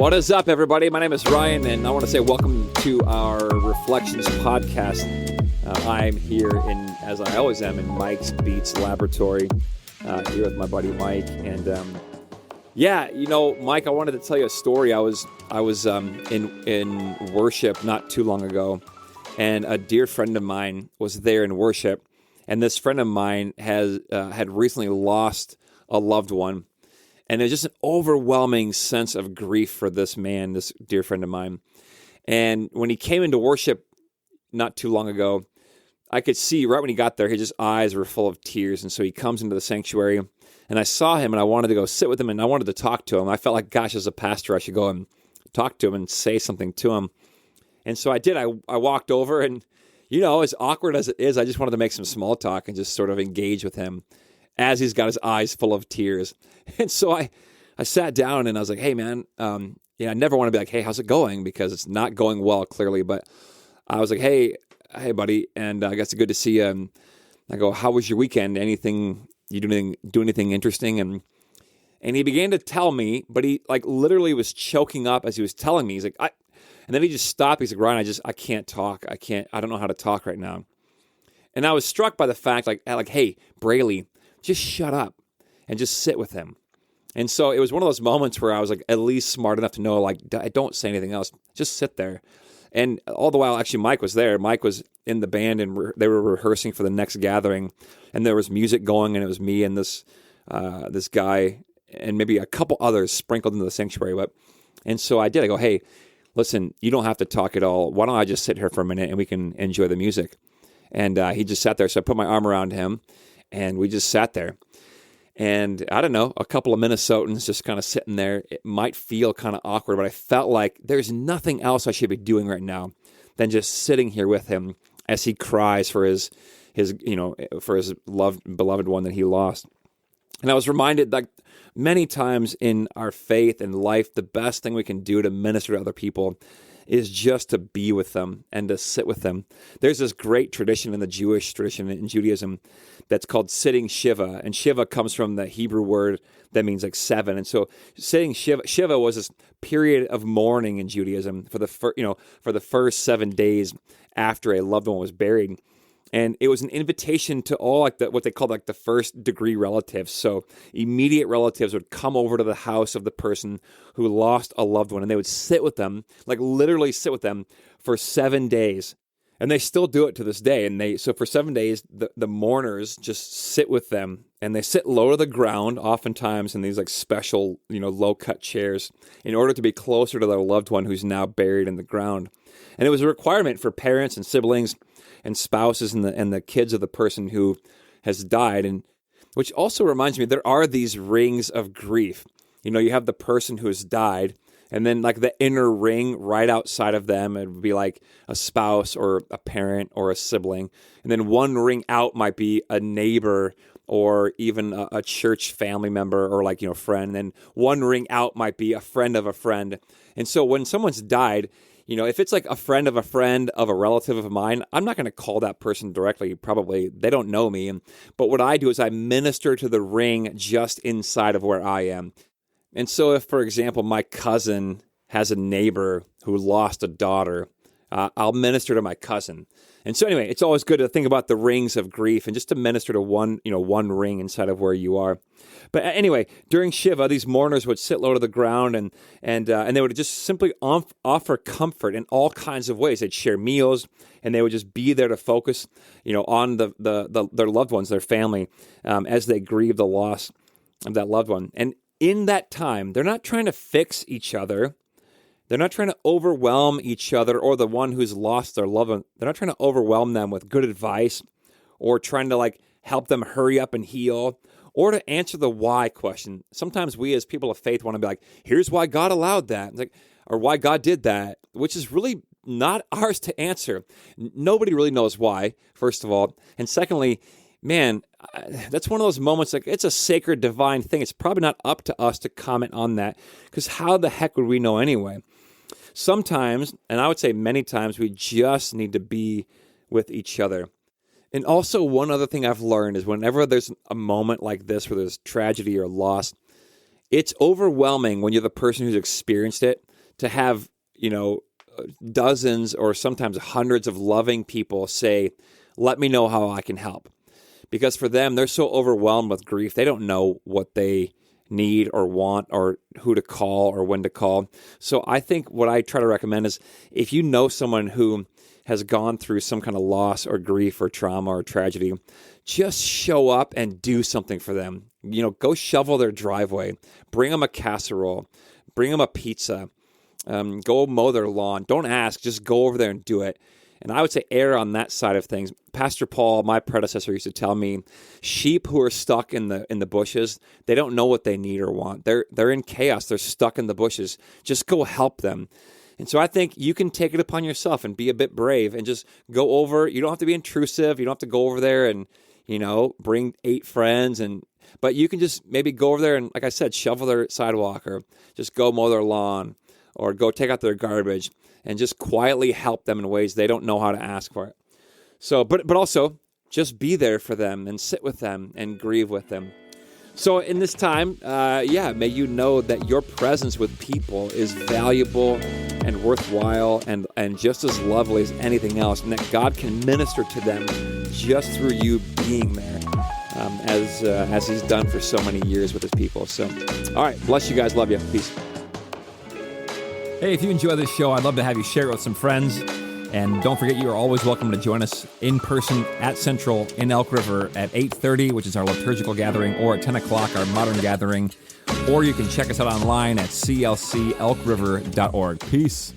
What is up, everybody? My name is Ryan, and I want to say welcome to our Reflections podcast. I'm here as I always am, in Mike's Beats Laboratory, here with my buddy Mike. And Mike, I wanted to tell you a story. I was in worship not too long ago, and a dear friend of mine was there in worship. And this friend of mine had recently lost a loved one. And there's just an overwhelming sense of grief for this man, this dear friend of mine. And when he came into worship not too long ago, I could see right when he got there, his eyes were full of tears. And so he comes into the sanctuary, and I saw him, and I wanted to go sit with him, and I wanted to talk to him. I felt like, gosh, as a pastor, I should go and talk to him and say something to him. And so I did. I walked over, and, as awkward as it is, I just wanted to make some small talk and just sort of engage with him as he's got his eyes full of tears. And so I sat down, and I was like, hey, man, I never want to be like, hey, how's it going? Because it's not going well, clearly. But I was like, hey, buddy, and I guess it's good to see you. And I go, how was your weekend? You do anything interesting? And he began to tell me, but he literally was choking up as he was telling me. He's like, and then he just stopped. He's like, Ryan, I can't talk. I don't know how to talk right now. And I was struck by the fact, hey, Braley, just shut up and just sit with him. And so it was one of those moments where I was at least smart enough to know, don't say anything else. Just sit there. And all the while, actually, Mike was there. Mike was in the band, and they were rehearsing for the next gathering. And there was music going, and it was me and this guy and maybe a couple others sprinkled into the sanctuary. And so I did. I go, hey, listen, you don't have to talk at all. Why don't I just sit here for a minute and we can enjoy the music? And he just sat there. So I put my arm around him, and we just sat there. And I don't know, a couple of Minnesotans just kind of sitting there. It might feel kind of awkward, but I felt like there's nothing else I should be doing right now than just sitting here with him as he cries for his beloved one that he lost. And I was reminded, many times in our faith and life, the best thing we can do to minister to other people is just to be with them and to sit with them. There's this great tradition in the Jewish tradition, in Judaism, that's called sitting Shiva. And Shiva comes from the Hebrew word that means 7. And so sitting Shiva was this period of mourning in Judaism for the first 7 days after a loved one was buried. And it was an invitation to all what they called the first degree relatives. So immediate relatives would come over to the house of the person who lost a loved one, and they would sit with them, literally sit with them for 7 days. And they still do it to this day. And so for 7 days, the mourners just sit with them, and they sit low to the ground, oftentimes in these special, low-cut chairs, in order to be closer to their loved one who's now buried in the ground. And it was a requirement for parents and siblings and spouses and the kids of the person who has died. And which also reminds me, there are these rings of grief. You have the person who has died, and then the inner ring right outside of them, it would be a spouse or a parent or a sibling. And then one ring out might be a neighbor or even a church family member or friend. And then one ring out might be a friend of a friend. And so when someone's died, if it's a friend of a relative of mine, I'm not going to call that person directly. Probably they don't know me. But what I do is I minister to the ring just inside of where I am. And so if, for example, my cousin has a neighbor who lost a daughter, I'll minister to my cousin. And so anyway, it's always good to think about the rings of grief and just to minister to one ring inside of where you are. But anyway, during Shiva, these mourners would sit low to the ground and they would just simply offer comfort in all kinds of ways. They'd share meals, and they would just be there to focus, on their loved ones, their family, as they grieve the loss of that loved one. And in that time, they're not trying to fix each other. They're not trying to overwhelm each other or the one who's lost their loved one. They're not trying to overwhelm them with good advice or trying to help them hurry up and heal or to answer the why question. Sometimes we as people of faith want to be like, here's why God allowed that, or why God did that, which is really not ours to answer. Nobody really knows why, first of all. And secondly, man, that's one of those moments, it's a sacred, divine thing. It's probably not up to us to comment on that, because how the heck would we know anyway? Sometimes, and I would say many times, we just need to be with each other. And also, one other thing I've learned is whenever there's a moment like this where there's tragedy or loss, it's overwhelming when you're the person who's experienced it to have, dozens or sometimes hundreds of loving people say, let me know how I can help. Because for them, they're so overwhelmed with grief, they don't know what they need or want or who to call or when to call. So I think what I try to recommend is if you know someone who has gone through some kind of loss or grief or trauma or tragedy, just show up and do something for them. Go shovel their driveway, bring them a casserole, bring them a pizza, go mow their lawn. Don't ask, just go over there and do it. And I would say err on that side of things. Pastor Paul, my predecessor, used to tell me, sheep who are stuck in the bushes, they don't know what they need or want. They're in chaos. They're stuck in the bushes. Just go help them. And so I think you can take it upon yourself and be a bit brave and just go over. You don't have to be intrusive. You don't have to go over there and, bring 8 friends. But you can just maybe go over there and, like I said, shovel their sidewalk or just go mow their lawn or go take out their garbage and just quietly help them in ways they don't know how to ask for it. So, but also just be there for them and sit with them and grieve with them. So in this time, may you know that your presence with people is valuable and worthwhile and just as lovely as anything else, and that God can minister to them just through you being there, as He's done for so many years with His people. So, all right, bless you guys. Love you. Peace. Hey, if you enjoy this show, I'd love to have you share it with some friends. And don't forget, you are always welcome to join us in person at Central in Elk River at 8:30, which is our liturgical gathering, or at 10 o'clock, our modern gathering. Or you can check us out online at clcelkriver.org. Peace.